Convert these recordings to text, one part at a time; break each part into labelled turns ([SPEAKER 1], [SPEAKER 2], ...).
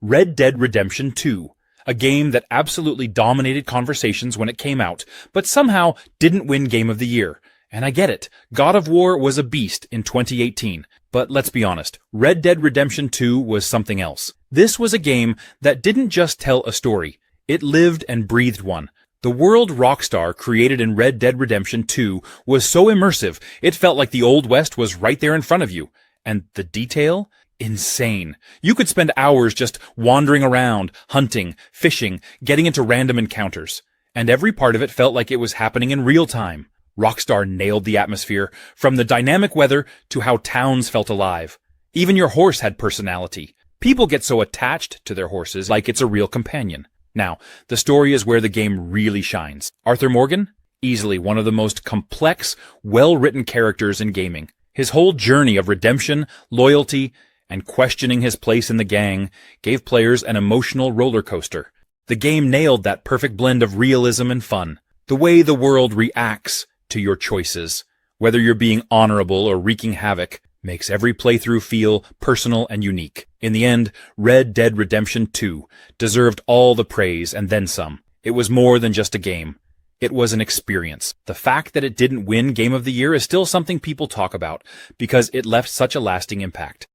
[SPEAKER 1] Red Dead Redemption 2, a game that absolutely dominated conversations when it came out, but somehow didn't win Game of the Year. And I get it, God of War was a beast in 2018, but let's be honest, Red Dead Redemption 2 was something else. This was a game that didn't just tell a story, it lived and breathed one. The world Rockstar created in Red Dead Redemption 2 was so immersive, it felt like the Old West was right there in front of you. And the detail? Insane. You could spend hours just wandering around, hunting, fishing, getting into random encounters. And every part of it felt like it was happening in real time. Rockstar nailed the atmosphere, from the dynamic weather to how towns felt alive. Even your horse had personality. People get so attached to their horses like it's a real companion. Now, the story is where the game really shines. Arthur Morgan? Easily one of the most complex, well-written characters in gaming. His whole journey of redemption, loyalty, and questioning his place in the gang gave players an emotional roller coaster. The game nailed that perfect blend of realism and fun. The way the world reacts to your choices, whether you're being honorable or wreaking havoc, makes every playthrough feel personal and unique. In the end, Red Dead Redemption 2 deserved all the praise and then some. It was more than just a game. It was an experience. The fact that it didn't win Game of the Year is still something people talk about, because it left such a lasting impact.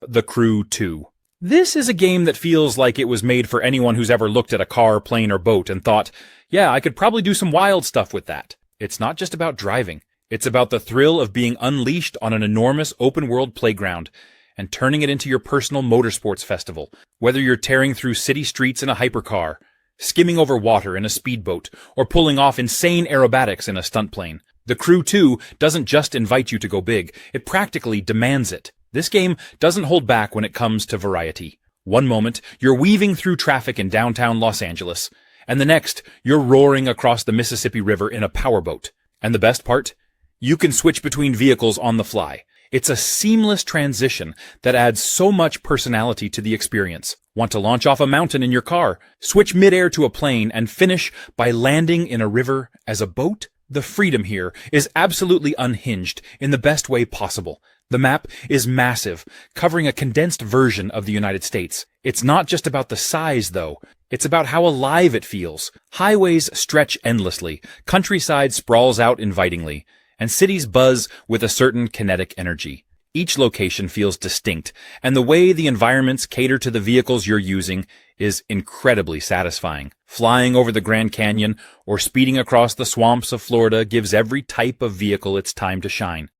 [SPEAKER 1] The Crew 2. This is a game that feels like it was made for anyone who's ever looked at a car, plane, or boat and thought, yeah, I could probably do some wild stuff with that. It's not just about driving. It's about the thrill of being unleashed on an enormous open-world playground and turning it into your personal motorsports festival, whether you're tearing through city streets in a hypercar, skimming over water in a speedboat, or pulling off insane aerobatics in a stunt plane. The Crew 2 doesn't just invite you to go big, it practically demands it. This game doesn't hold back when it comes to variety. One moment, you're weaving through traffic in downtown Los Angeles, and the next, you're roaring across the Mississippi River in a powerboat. And the best part? You can switch between vehicles on the fly. It's a seamless transition that adds so much personality to the experience. Want to launch off a mountain in your car, switch midair to a plane, and finish by landing in a river as a boat? The freedom here is absolutely unhinged in the best way possible. The map is massive, covering a condensed version of the United States. It's not just about the size, though. It's about how alive it feels. Highways stretch endlessly, countryside sprawls out invitingly, and cities buzz with a certain kinetic energy. Each location feels distinct, and the way the environments cater to the vehicles you're using is incredibly satisfying. Flying over the Grand Canyon or speeding across the swamps of Florida gives every type of vehicle its time to shine.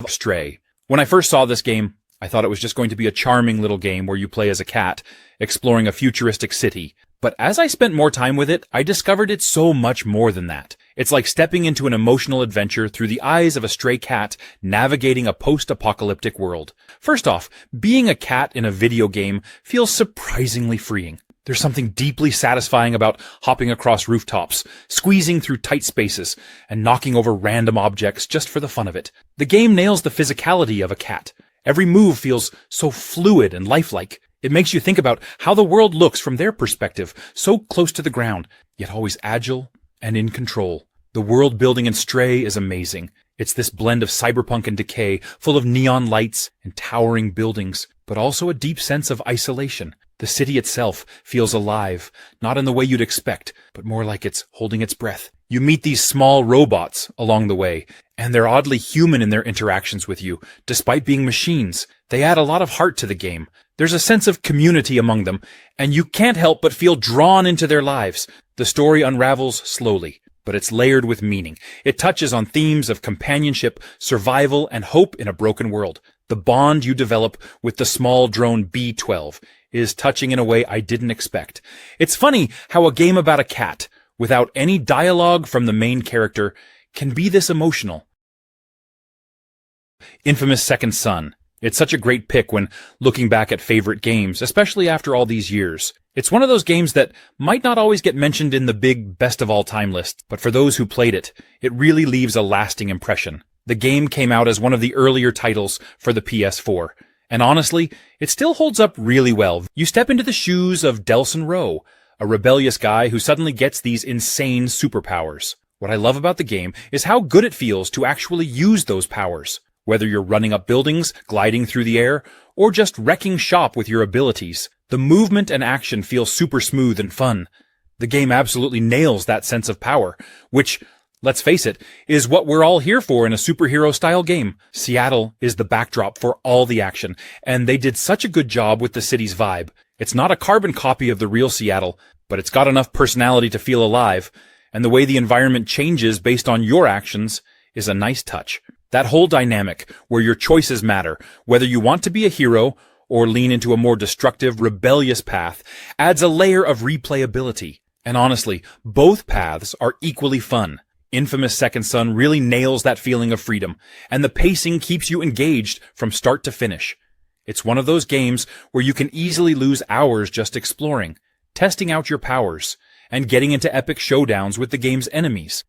[SPEAKER 1] Stray. When I first saw this game, I thought it was just going to be a charming little game where you play as a cat, exploring a futuristic city. But as I spent more time with it, I discovered it's so much more than that. It's like stepping into an emotional adventure through the eyes of a stray cat navigating a post-apocalyptic world. First off, being a cat in a video game feels surprisingly freeing. There's something deeply satisfying about hopping across rooftops, squeezing through tight spaces, and knocking over random objects just for the fun of it. The game nails the physicality of a cat. Every move feels so fluid and lifelike. It makes you think about how the world looks from their perspective, so close to the ground, yet always agile and in control. The world building in Stray is amazing. It's this blend of cyberpunk and decay, full of neon lights and towering buildings, but also a deep sense of isolation. The city itself feels alive, not in the way you'd expect, but more like it's holding its breath. You meet these small robots along the way, and they're oddly human in their interactions with you, despite being machines. They add a lot of heart to the game. There's a sense of community among them, and you can't help but feel drawn into their lives. The story unravels slowly, but it's layered with meaning. It touches on themes of companionship, survival, and hope in a broken world. The bond you develop with the small drone B-12 is touching in a way I didn't expect. It's funny how a game about a cat, without any dialogue from the main character, can be this emotional. Infamous Second Son. It's such a great pick when looking back at favorite games, especially after all these years. It's one of those games that might not always get mentioned in the big best of all time list, but for those who played it, it really leaves a lasting impression. The game came out as one of the earlier titles for the PS4, and honestly, it still holds up really well. You step into the shoes of Delson Rowe, a rebellious guy who suddenly gets these insane superpowers. What I love about the game is how good it feels to actually use those powers. Whether you're running up buildings, gliding through the air, or just wrecking shop with your abilities, the movement and action feel super smooth and fun. The game absolutely nails that sense of power, which, let's face it, is what we're all here for in a superhero-style game. Seattle is the backdrop for all the action, and they did such a good job with the city's vibe. It's not a carbon copy of the real Seattle, but it's got enough personality to feel alive, and the way the environment changes based on your actions is a nice touch. That whole dynamic, where your choices matter, whether you want to be a hero or lean into a more destructive, rebellious path, adds a layer of replayability. And honestly, both paths are equally fun. Infamous Second Son really nails that feeling of freedom, and the pacing keeps you engaged from start to finish. It's one of those games where you can easily lose hours just exploring, testing out your powers, and getting into epic showdowns with the game's enemies.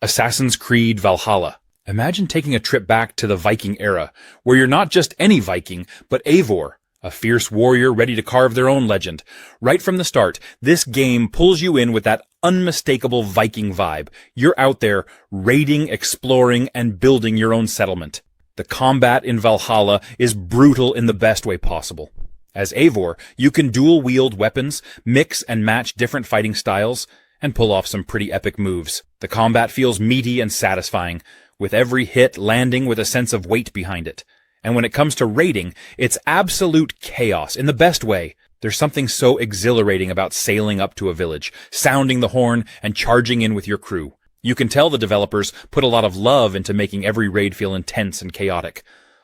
[SPEAKER 1] Assassin's Creed Valhalla. Imagine taking a trip back to the Viking era, where you're not just any Viking, but Eivor, a fierce warrior ready to carve their own legend. Right from the start, this game pulls you in with that unmistakable Viking vibe. You're out there raiding, exploring, and building your own settlement. The combat in Valhalla is brutal in the best way possible. As Eivor, you can dual-wield weapons, mix and match different fighting styles, and pull off some pretty epic moves. The combat feels meaty and satisfying, with every hit landing with a sense of weight behind it. And when it comes to raiding, it's absolute chaos in the best way. There's something so exhilarating about sailing up to a village, sounding the horn, and charging in with your crew. You can tell the developers put a lot of love into making every raid feel intense and chaotic.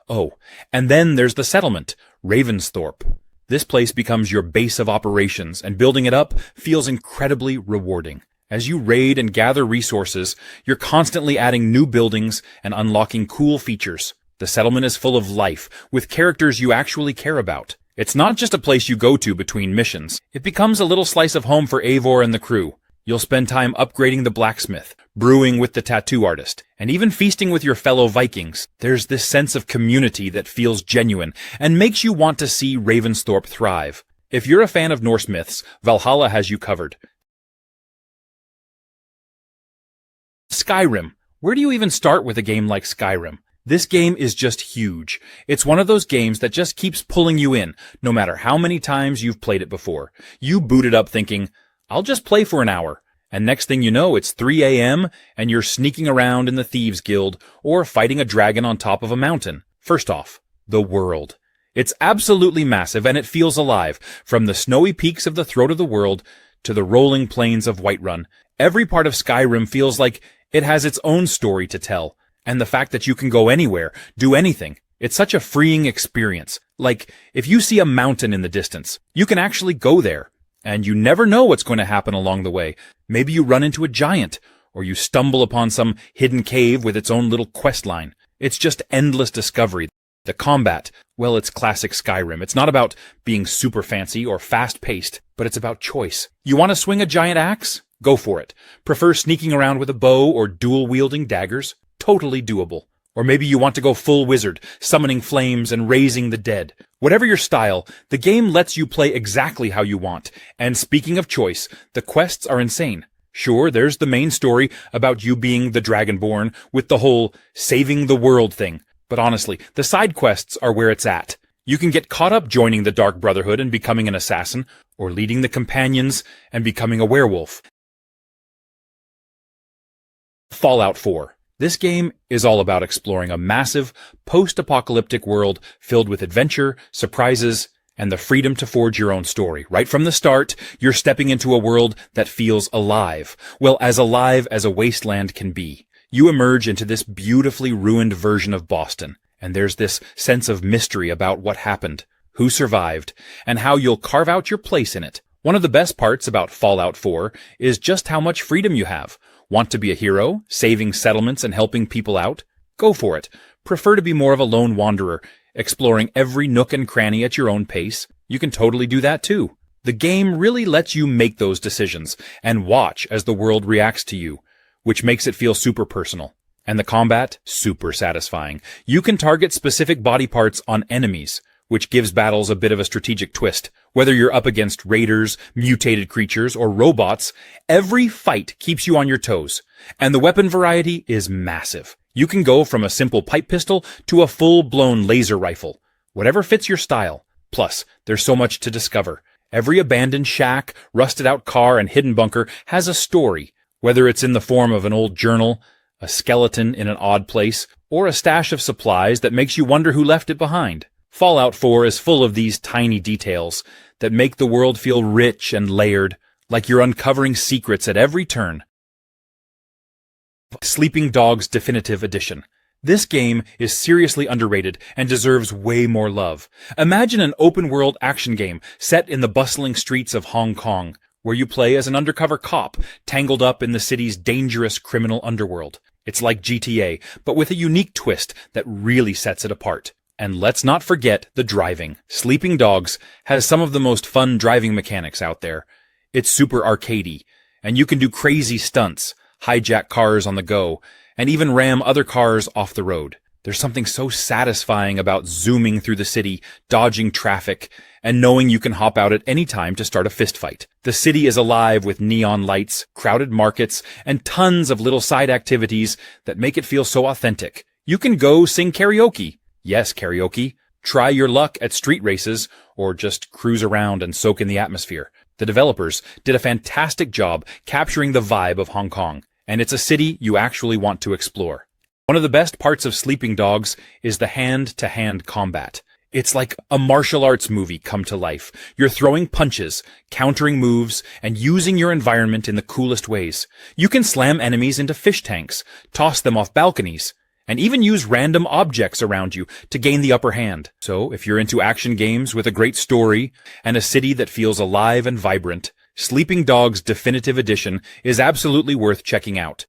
[SPEAKER 1] Oh, and then there's the settlement, Ravensthorpe. This place becomes your base of operations, and building it up feels incredibly rewarding. As you raid and gather resources, you're constantly adding new buildings and unlocking cool features. The settlement is full of life, with characters you actually care about. It's not just a place you go to between missions. It becomes a little slice of home for Eivor and the crew. You'll spend time upgrading the blacksmith, brewing with the tattoo artist, and even feasting with your fellow Vikings. There's this sense of community that feels genuine and makes you want to see Ravensthorpe thrive. If you're a fan of Norse myths, Valhalla has you covered. Skyrim. Where do you even start with a game like Skyrim? This game is just huge. It's one of those games that just keeps pulling you in, no matter how many times you've played it before. You boot it up thinking, I'll just play for an hour. And next thing you know, it's 3 a.m. and you're sneaking around in the Thieves Guild or fighting a dragon on top of a mountain. First off, the world. It's absolutely massive and it feels alive, from the snowy peaks of the Throat of the World to the rolling plains of Whiterun. Every part of Skyrim feels like it has its own story to tell. And the fact that you can go anywhere, do anything, it's such a freeing experience. Like, if you see a mountain in the distance, you can actually go there. And you never know what's going to happen along the way. Maybe you run into a giant, or you stumble upon some hidden cave with its own little quest line. It's just endless discovery. The combat, well, it's classic Skyrim. It's not about being super fancy or fast-paced, but it's about choice. You want to swing a giant axe? Go for it. Prefer sneaking around with a bow or dual-wielding daggers? Totally doable. Or maybe you want to go full wizard, summoning flames and raising the dead. Whatever your style, the game lets you play exactly how you want. And speaking of choice, the quests are insane. Sure, there's the main story about you being the Dragonborn with the whole saving the world thing. But honestly, the side quests are where it's at. You can get caught up joining the Dark Brotherhood and becoming an assassin, or leading the companions and becoming a werewolf. Fallout 4. This game is all about exploring a massive, post-apocalyptic world filled with adventure, surprises, and the freedom to forge your own story. Right from the start, you're stepping into a world that feels alive. Well, as alive as a wasteland can be. You emerge into this beautifully ruined version of Boston, and there's this sense of mystery about what happened, who survived, and how you'll carve out your place in it. One of the best parts about Fallout 4 is just how much freedom you have. Want to be a hero, saving settlements and helping people out? Go for it. Prefer to be more of a lone wanderer, exploring every nook and cranny at your own pace? You can totally do that too. The game really lets you make those decisions and watch as the world reacts to you, which makes it feel super personal. And the combat? Super satisfying. You can target specific body parts on enemies, which gives battles a bit of a strategic twist. Whether you're up against raiders, mutated creatures, or robots, every fight keeps you on your toes. And the weapon variety is massive. You can go from a simple pipe pistol to a full-blown laser rifle. Whatever fits your style. Plus, there's so much to discover. Every abandoned shack, rusted-out car, and hidden bunker has a story, whether it's in the form of an old journal, a skeleton in an odd place, or a stash of supplies that makes you wonder who left it behind. Fallout 4 is full of these tiny details that make the world feel rich and layered, like you're uncovering secrets at every turn. Sleeping Dogs Definitive Edition. This game is seriously underrated and deserves way more love. Imagine an open-world action game set in the bustling streets of Hong Kong, where you play as an undercover cop tangled up in the city's dangerous criminal underworld. It's like GTA, but with a unique twist that really sets it apart. And let's not forget the driving. Sleeping Dogs has some of the most fun driving mechanics out there. It's super arcadey, and you can do crazy stunts, hijack cars on the go, and even ram other cars off the road. There's something so satisfying about zooming through the city, dodging traffic, and knowing you can hop out at any time to start a fistfight. The city is alive with neon lights, crowded markets, and tons of little side activities that make it feel so authentic. You can go sing karaoke. Yes, karaoke. Try your luck at street races, or just cruise around and soak in the atmosphere. The developers did a fantastic job capturing the vibe of Hong Kong, and it's a city you actually want to explore. One of the best parts of Sleeping Dogs is the hand-to-hand combat. It's like a martial arts movie come to life. You're throwing punches, countering moves, and using your environment in the coolest ways. You can slam enemies into fish tanks, toss them off balconies, and even use random objects around you to gain the upper hand. So, if you're into action games with a great story and a city that feels alive and vibrant, Sleeping Dogs Definitive Edition is absolutely worth checking out.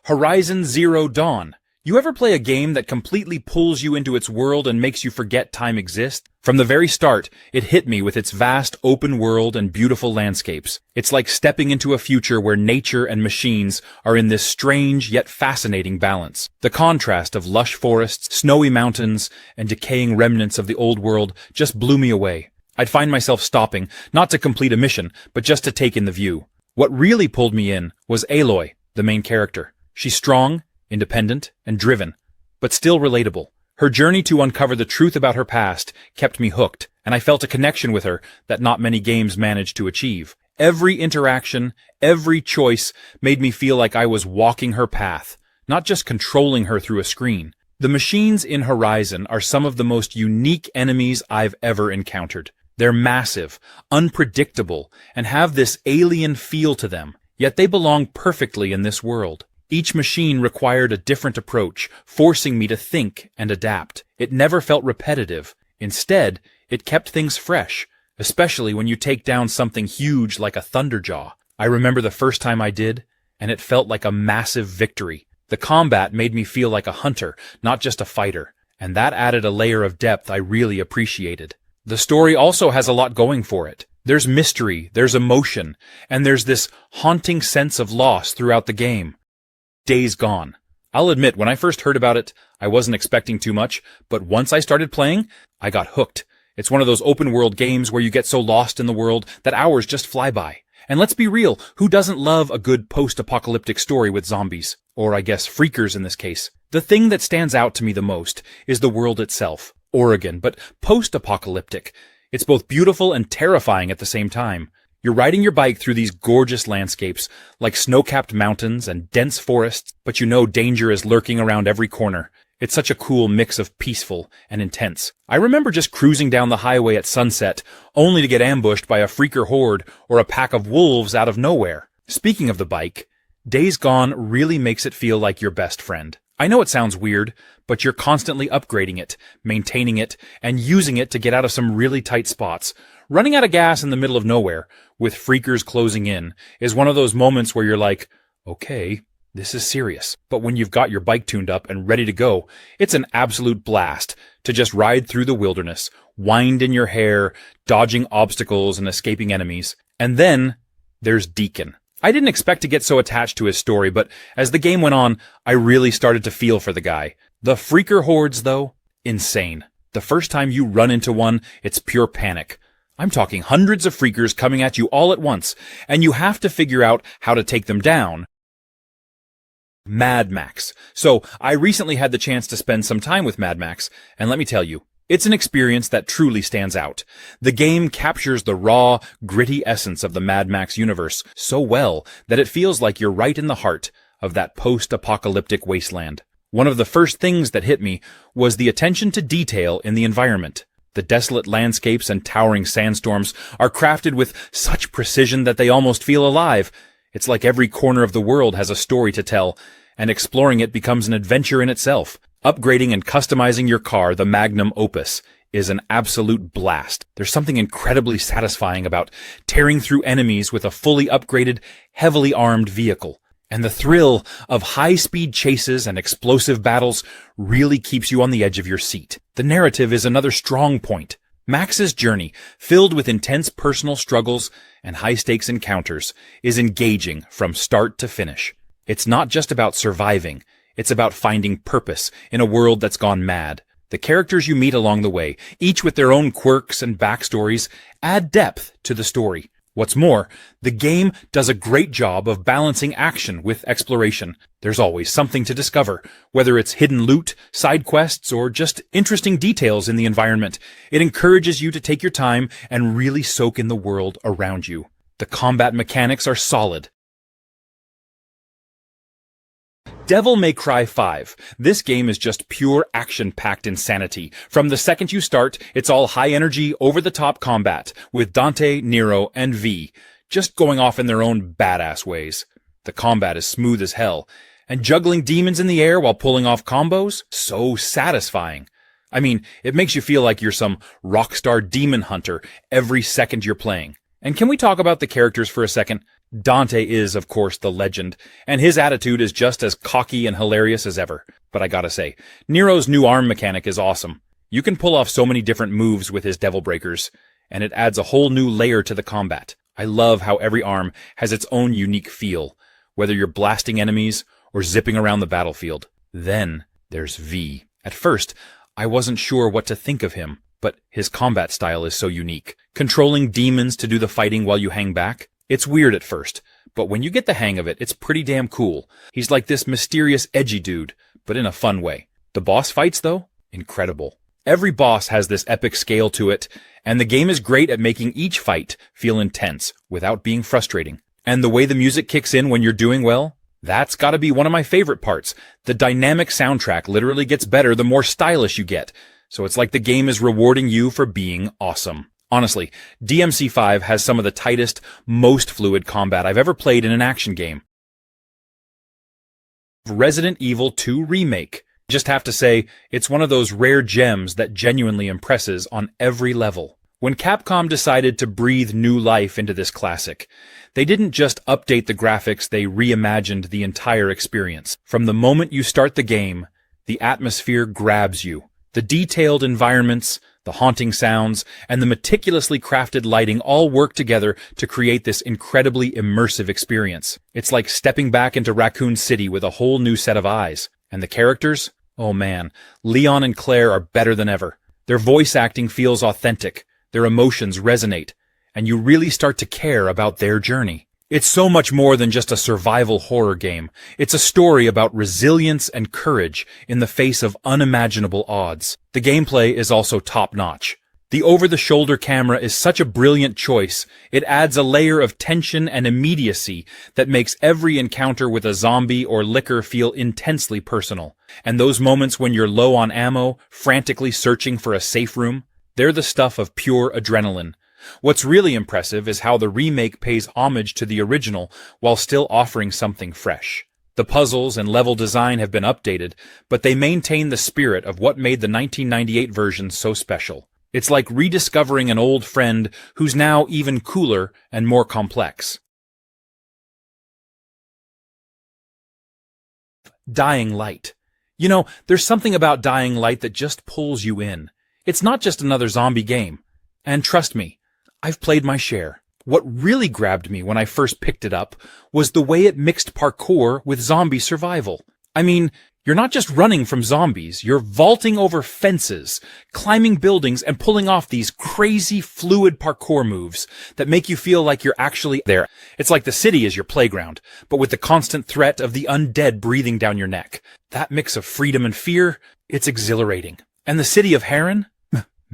[SPEAKER 1] Horizon Zero Dawn. You ever play a game that completely pulls you into its world and makes you forget time exists? From the very start, it hit me with its vast open world and beautiful landscapes. It's like stepping into a future where nature and machines are in this strange yet fascinating balance. The contrast of lush forests, snowy mountains, and decaying remnants of the old world just blew me away. I'd find myself stopping, not to complete a mission, but just to take in the view. What really pulled me in was Aloy, the main character. She's strong, independent, and driven, but still relatable. Her journey to uncover the truth about her past kept me hooked, and I felt a connection with her that not many games manage to achieve. Every interaction, every choice made me feel like I was walking her path, not just controlling her through a screen. The machines in Horizon are some of the most unique enemies I've ever encountered. They're massive, unpredictable, and have this alien feel to them, yet they belong perfectly in this world. Each machine required a different approach, forcing me to think and adapt. It never felt repetitive. Instead, it kept things fresh, especially when you take down something huge like a Thunderjaw. I remember the first time I did, and it felt like a massive victory. The combat made me feel like a hunter, not just a fighter, and that added a layer of depth I really appreciated. The story also has a lot going for it. There's mystery, there's emotion, and there's this haunting sense of loss throughout the game. Days Gone. I'll admit, when I first heard about it, I wasn't expecting too much, but once I started playing, I got hooked. It's one of those open-world games where you get so lost in the world that hours just fly by. And let's be real, who doesn't love a good post-apocalyptic story with zombies? Or I guess freakers in this case. The thing that stands out to me the most is the world itself. Oregon, but post-apocalyptic. It's both beautiful and terrifying at the same time. You're riding your bike through these gorgeous landscapes, like snow-capped mountains and dense forests, but you know danger is lurking around every corner. It's such a cool mix of peaceful and intense. I remember just cruising down the highway at sunset, only to get ambushed by a freaker horde or a pack of wolves out of nowhere. Speaking of the bike, Days Gone really makes it feel like your best friend. I know it sounds weird, but you're constantly upgrading it, maintaining it, and using it to get out of some really tight spots. Running out of gas in the middle of nowhere, with freakers closing in, is one of those moments where you're like, okay, this is serious. But when you've got your bike tuned up and ready to go, it's an absolute blast to just ride through the wilderness, wind in your hair, dodging obstacles and escaping enemies. And then there's Deacon. I didn't expect to get so attached to his story, but as the game went on, I really started to feel for the guy. The freaker hordes, though, insane. The first time you run into one, it's pure panic. I'm talking hundreds of freakers coming at you all at once, and you have to figure out how to take them down. Mad Max. So, I recently had the chance to spend some time with Mad Max, and let me tell you, it's an experience that truly stands out. The game captures the raw, gritty essence of the Mad Max universe so well that it feels like you're right in the heart of that post-apocalyptic wasteland. One of the first things that hit me was the attention to detail in the environment. The desolate landscapes and towering sandstorms are crafted with such precision that they almost feel alive. It's like every corner of the world has a story to tell, and exploring it becomes an adventure in itself. Upgrading and customizing your car, the magnum opus, is an absolute blast. There's something incredibly satisfying about tearing through enemies with a fully upgraded, heavily armed vehicle. And the thrill of high-speed chases and explosive battles really keeps you on the edge of your seat. The narrative is another strong point. Max's journey, filled with intense personal struggles and high-stakes encounters, is engaging from start to finish. It's not just about surviving. It's about finding purpose in a world that's gone mad. The characters you meet along the way, each with their own quirks and backstories, add depth to the story. What's more, the game does a great job of balancing action with exploration. There's always something to discover, whether it's hidden loot, side quests, or just interesting details in the environment. It encourages you to take your time and really soak in the world around you. The combat mechanics are solid. Devil May Cry 5. This game is just pure action-packed insanity. From the second you start, it's all high-energy, over-the-top combat, with Dante, Nero, and V, just going off in their own badass ways. The combat is smooth as hell, and juggling demons in the air while pulling off combos? So satisfying. I mean, it makes you feel like you're some rockstar demon hunter every second you're playing. And can we talk about the characters for a second? Dante is, of course, the legend, and his attitude is just as cocky and hilarious as ever. But I gotta say, Nero's new arm mechanic is awesome. You can pull off so many different moves with his devil breakers, and it adds a whole new layer to the combat. I love how every arm has its own unique feel, whether you're blasting enemies or zipping around the battlefield. Then there's V. At first, I wasn't sure what to think of him, but his combat style is so unique. Controlling demons to do the fighting while you hang back? It's weird at first, but when you get the hang of it, it's pretty damn cool. He's like this mysterious, edgy dude, but in a fun way. The boss fights, though? Incredible. Every boss has this epic scale to it, and the game is great at making each fight feel intense without being frustrating. And the way the music kicks in when you're doing well? That's gotta be one of my favorite parts. The dynamic soundtrack literally gets better the more stylish you get, so it's like the game is rewarding you for being awesome. Honestly, DMC5 has some of the tightest, most fluid combat I've ever played in an action game. Resident Evil 2 Remake. Just have to say, it's one of those rare gems that genuinely impresses on every level. When Capcom decided to breathe new life into this classic, they didn't just update the graphics, they reimagined the entire experience. From the moment you start the game, the atmosphere grabs you. The detailed environments, the haunting sounds, and the meticulously crafted lighting all work together to create this incredibly immersive experience. It's like stepping back into Raccoon City with a whole new set of eyes. And the characters? Oh man, Leon and Claire are better than ever. Their voice acting feels authentic, their emotions resonate, and you really start to care about their journey. It's so much more than just a survival horror game. It's a story about resilience and courage in the face of unimaginable odds. The gameplay is also top-notch. The over-the-shoulder camera is such a brilliant choice. It adds a layer of tension and immediacy that makes every encounter with a zombie or licker feel intensely personal. And those moments when you're low on ammo, frantically searching for a safe room, they're the stuff of pure adrenaline. What's really impressive is how the remake pays homage to the original while still offering something fresh. The puzzles and level design have been updated, but they maintain the spirit of what made the 1998 version so special. It's like rediscovering an old friend who's now even cooler and more complex. Dying Light. You know, there's something about Dying Light that just pulls you in. It's not just another zombie game. And trust me, I've played my share. What really grabbed me when I first picked it up was the way it mixed parkour with zombie survival. I mean, You're not just running from zombies, you're vaulting over fences, climbing buildings, and pulling off these crazy fluid parkour moves that make you feel like you're actually there. It's like the city is your playground, but with the constant threat of the undead breathing down your neck. That mix of freedom and fear, it's exhilarating. And the city of Heron?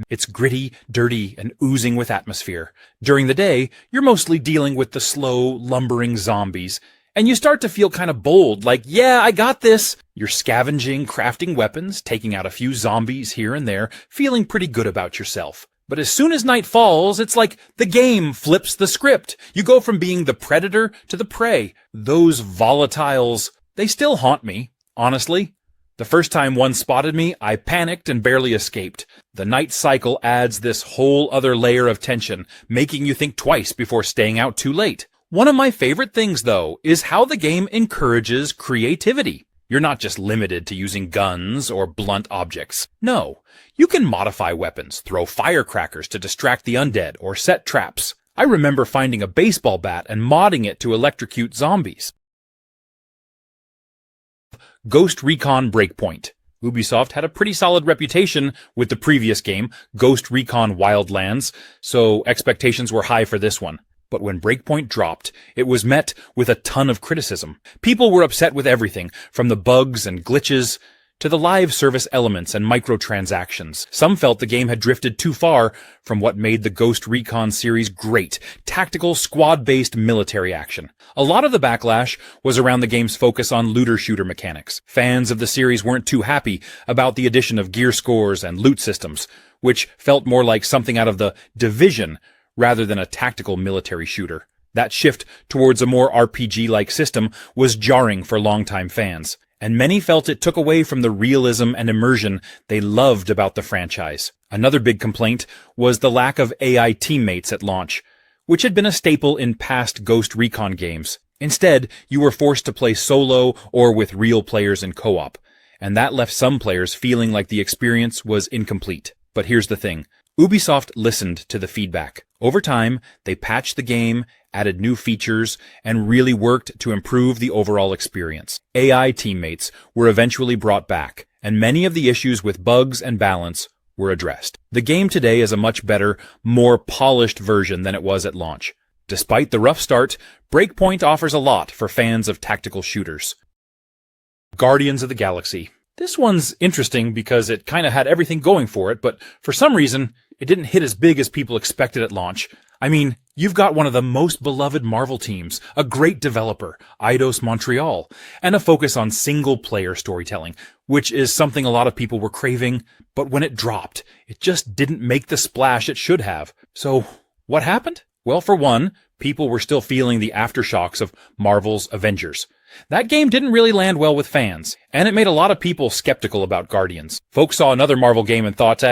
[SPEAKER 1] It's gritty, dirty, and oozing with atmosphere. During the day, you're mostly dealing with the slow, lumbering zombies, and you start to feel kind of bold, like, yeah, I got this. You're scavenging, crafting weapons, taking out a few zombies here and there, feeling pretty good about yourself. But as soon as night falls, it's like the game flips the script. You go from being the predator to the prey. Those volatiles, they still haunt me, honestly. The first time one spotted me, I panicked and barely escaped. The night cycle adds this whole other layer of tension, making you think twice before staying out too late. One of my favorite things, though, is how the game encourages creativity. You're not just limited to using guns or blunt objects. No, you can modify weapons, throw firecrackers to distract the undead, or set traps. I remember finding a baseball bat and modding it to electrocute zombies. Ghost Recon Breakpoint. Ubisoft had a pretty solid reputation with the previous game, Ghost Recon Wildlands, so expectations were high for this one. But when Breakpoint dropped, it was met with a ton of criticism. People were upset with everything, from the bugs and glitches to the live service elements and microtransactions. Some felt the game had drifted too far from what made the Ghost Recon series great, tactical, squad-based military action. A lot of the backlash was around the game's focus on looter-shooter mechanics. Fans of the series weren't too happy about the addition of gear scores and loot systems, which felt more like something out of the Division rather than a tactical military shooter. That shift towards a more RPG-like system was jarring for longtime fans, and many felt it took away from the realism and immersion they loved about the franchise. Another big complaint was the lack of AI teammates at launch, which had been a staple in past Ghost Recon games. Instead, you were forced to play solo or with real players in co-op, and that left some players feeling like the experience was incomplete. But here's the thing. Ubisoft listened to the feedback. Over time, they patched the game, added new features, and really worked to improve the overall experience. AI teammates were eventually brought back, and many of the issues with bugs and balance were addressed. The game today is a much better, more polished version than it was at launch. Despite the rough start, Breakpoint offers a lot for fans of tactical shooters. Guardians of the Galaxy. This one's interesting because it kind of had everything going for it, but for some reason, it didn't hit as big as people expected at launch. I mean, you've got one of the most beloved Marvel teams, a great developer, Eidos Montreal, and a focus on single-player storytelling, which is something a lot of people were craving, but when it dropped, it just didn't make the splash it should have. So, what happened? Well, for one, people were still feeling the aftershocks of Marvel's Avengers. That game didn't really land well with fans, and it made a lot of people skeptical about Guardians. Folks saw another Marvel game and thought,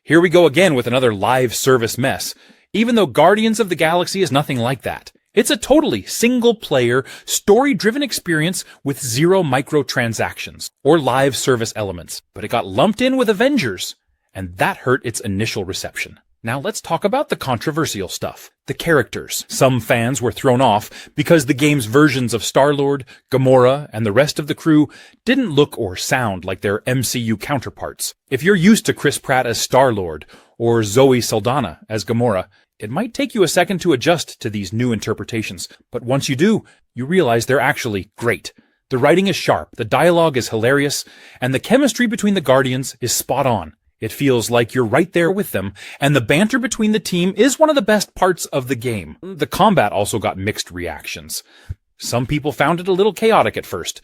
[SPEAKER 1] here we go again with another live service mess. Even though Guardians of the Galaxy is nothing like that. It's a totally single-player, story-driven experience with zero microtransactions or live service elements. But it got lumped in with Avengers, and that hurt its initial reception. Now let's talk about the controversial stuff. The characters. Some fans were thrown off because the game's versions of Star-Lord, Gamora, and the rest of the crew didn't look or sound like their MCU counterparts. If you're used to Chris Pratt as Star-Lord, or Zoe Saldana as Gamora, it might take you a second to adjust to these new interpretations, but once you do, you realize they're actually great. The writing is sharp, the dialogue is hilarious, and the chemistry between the Guardians is spot on. It feels like you're right there with them, and the banter between the team is one of the best parts of the game. The combat also got mixed reactions. Some people found it a little chaotic at first.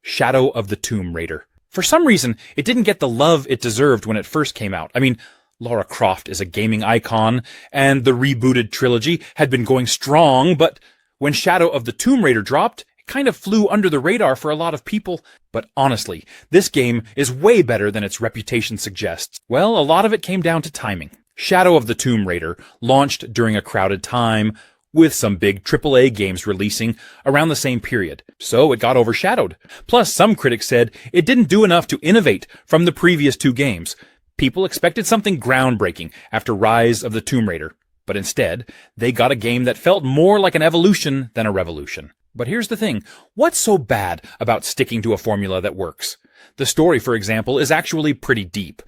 [SPEAKER 1] Shadow of the Tomb Raider. For some reason, it didn't get the love it deserved when it first came out. I mean, Lara Croft is a gaming icon, and the rebooted trilogy had been going strong, but when Shadow of the Tomb Raider dropped, kind of flew under the radar for a lot of people, but honestly, this game is way better than its reputation suggests. Well, a lot of it came down to timing. Shadow of the Tomb Raider launched during a crowded time, with some big AAA games releasing around the same period, so it got overshadowed. Plus, some critics said it didn't do enough to innovate from the previous two games. People expected something groundbreaking after Rise of the Tomb Raider, but instead, they got a game that felt more like an evolution than a revolution. But here's the thing, what's so bad about sticking to a formula that works? The story, for example, is actually pretty deep.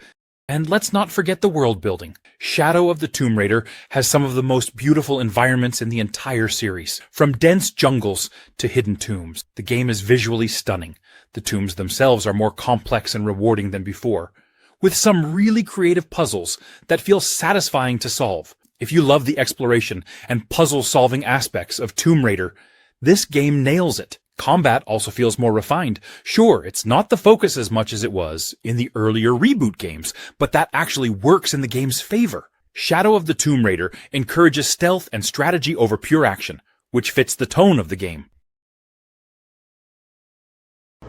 [SPEAKER 1] And let's not forget the world building. Shadow of the Tomb Raider has some of the most beautiful environments in the entire series. From dense jungles to hidden tombs, the game is visually stunning. The tombs themselves are more complex and rewarding than before, with some really creative puzzles that feel satisfying to solve. If you love the exploration and puzzle-solving aspects of Tomb Raider, this game nails it. Combat also feels more refined. Sure, it's not the focus as much as it was in the earlier reboot games, but that actually works in the game's favor. Shadow of the Tomb Raider encourages stealth and strategy over pure action, which fits the tone of the game.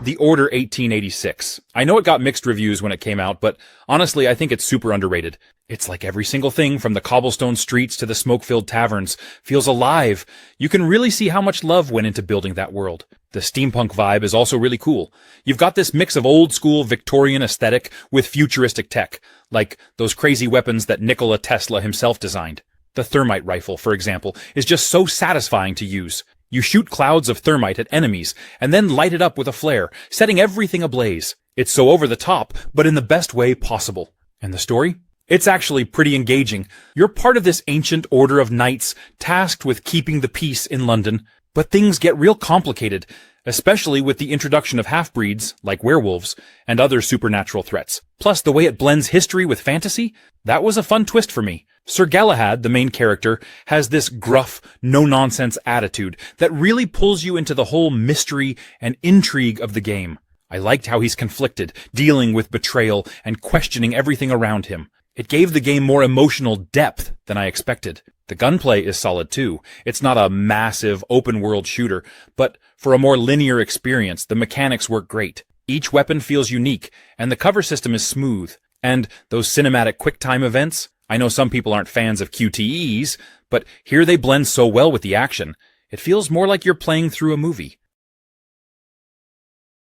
[SPEAKER 1] The Order 1886. I know it got mixed reviews when it came out, but honestly, I think it's super underrated. It's like every single thing from the cobblestone streets to the smoke-filled taverns feels alive. You can really see how much love went into building that world. The steampunk vibe is also really cool. You've got this mix of old-school Victorian aesthetic with futuristic tech, like those crazy weapons that Nikola Tesla himself designed. The thermite rifle, for example, is just so satisfying to use. You shoot clouds of thermite at enemies, and then light it up with a flare, setting everything ablaze. It's so over the top, but in the best way possible. And the story? It's actually pretty engaging. You're part of this ancient order of knights tasked with keeping the peace in London, but things get real complicated, especially with the introduction of half-breeds, like werewolves, and other supernatural threats. Plus, the way it blends history with fantasy, that was a fun twist for me. Sir Galahad, the main character, has this gruff, no-nonsense attitude that really pulls you into the whole mystery and intrigue of the game. I liked how he's conflicted, dealing with betrayal and questioning everything around him. It gave the game more emotional depth than I expected. The gunplay is solid too. It's not a massive, open-world shooter, but for a more linear experience, the mechanics work great. Each weapon feels unique, and the cover system is smooth. And those cinematic QuickTime events? I know some people aren't fans of QTEs, but here they blend so well with the action. It feels more like you're playing through a movie.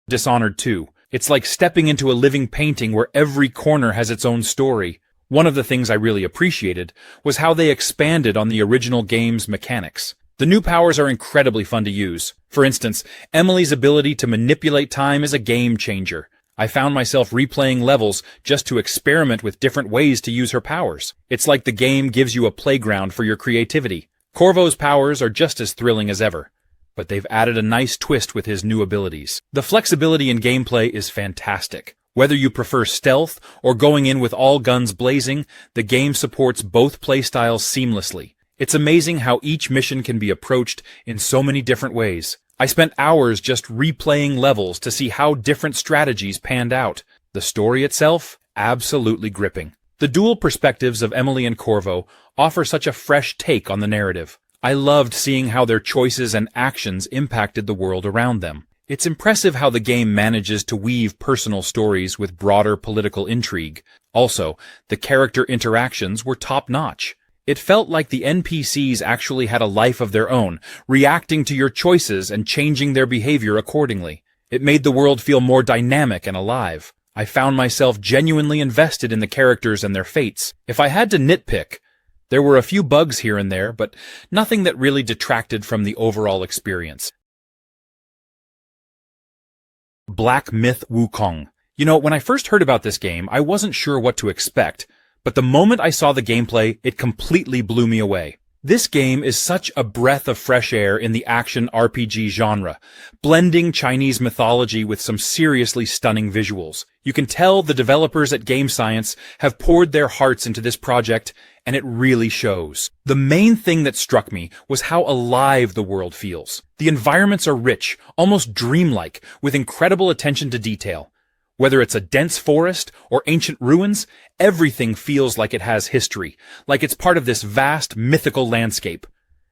[SPEAKER 1] Dishonored 2. It's like stepping into a living painting where every corner has its own story. One of the things I really appreciated was how they expanded on the original game's mechanics. The new powers are incredibly fun to use. For instance, Emily's ability to manipulate time is a game changer. I found myself replaying levels just to experiment with different ways to use her powers. It's like the game gives you a playground for your creativity. Corvo's powers are just as thrilling as ever, but they've added a nice twist with his new abilities. The flexibility in gameplay is fantastic. Whether you prefer stealth or going in with all guns blazing, the game supports both playstyles seamlessly. It's amazing how each mission can be approached in so many different ways. I spent hours just replaying levels to see how different strategies panned out. The story itself, absolutely gripping. The dual perspectives of Emily and Corvo offer such a fresh take on the narrative. I loved seeing how their choices and actions impacted the world around them. It's impressive how the game manages to weave personal stories with broader political intrigue. Also, the character interactions were top-notch. It felt like the NPCs actually had a life of their own, reacting to your choices and changing their behavior accordingly. It made the world feel more dynamic and alive. I found myself genuinely invested in the characters and their fates. If I had to nitpick, there were a few bugs here and there, but nothing that really detracted from the overall experience. Black Myth Wukong. You know, when I first heard about this game, I wasn't sure what to expect, but the moment I saw the gameplay, it completely blew me away. This game is such a breath of fresh air in the action RPG genre, blending Chinese mythology with some seriously stunning visuals. You can tell the developers at Game Science have poured their hearts into this project, and it really shows. The main thing that struck me was how alive the world feels. The environments are rich, almost dreamlike, with incredible attention to detail. Whether it's a dense forest or ancient ruins, everything feels like it has history, like it's part of this vast mythical landscape.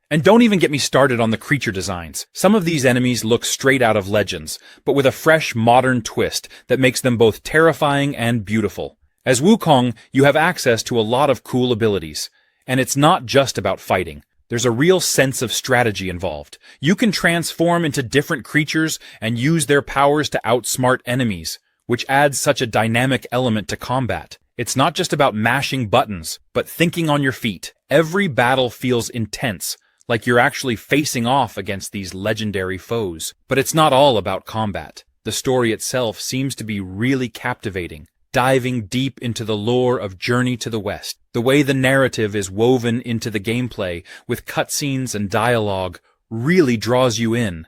[SPEAKER 1] And don't even get me started on the creature designs. Some of these enemies look straight out of Legends, but with a fresh, modern twist that makes them both terrifying and beautiful. As Wukong, you have access to a lot of cool abilities, and it's not just about fighting. There's a real sense of strategy involved. You can transform into different creatures and use their powers to outsmart enemies, which adds such a dynamic element to combat. It's not just about mashing buttons, but thinking on your feet. Every battle feels intense, like you're actually facing off against these legendary foes. But it's not all about combat. The story itself seems to be really captivating, diving deep into the lore of Journey to the West. The way the narrative is woven into the gameplay with cutscenes and dialogue really draws you in.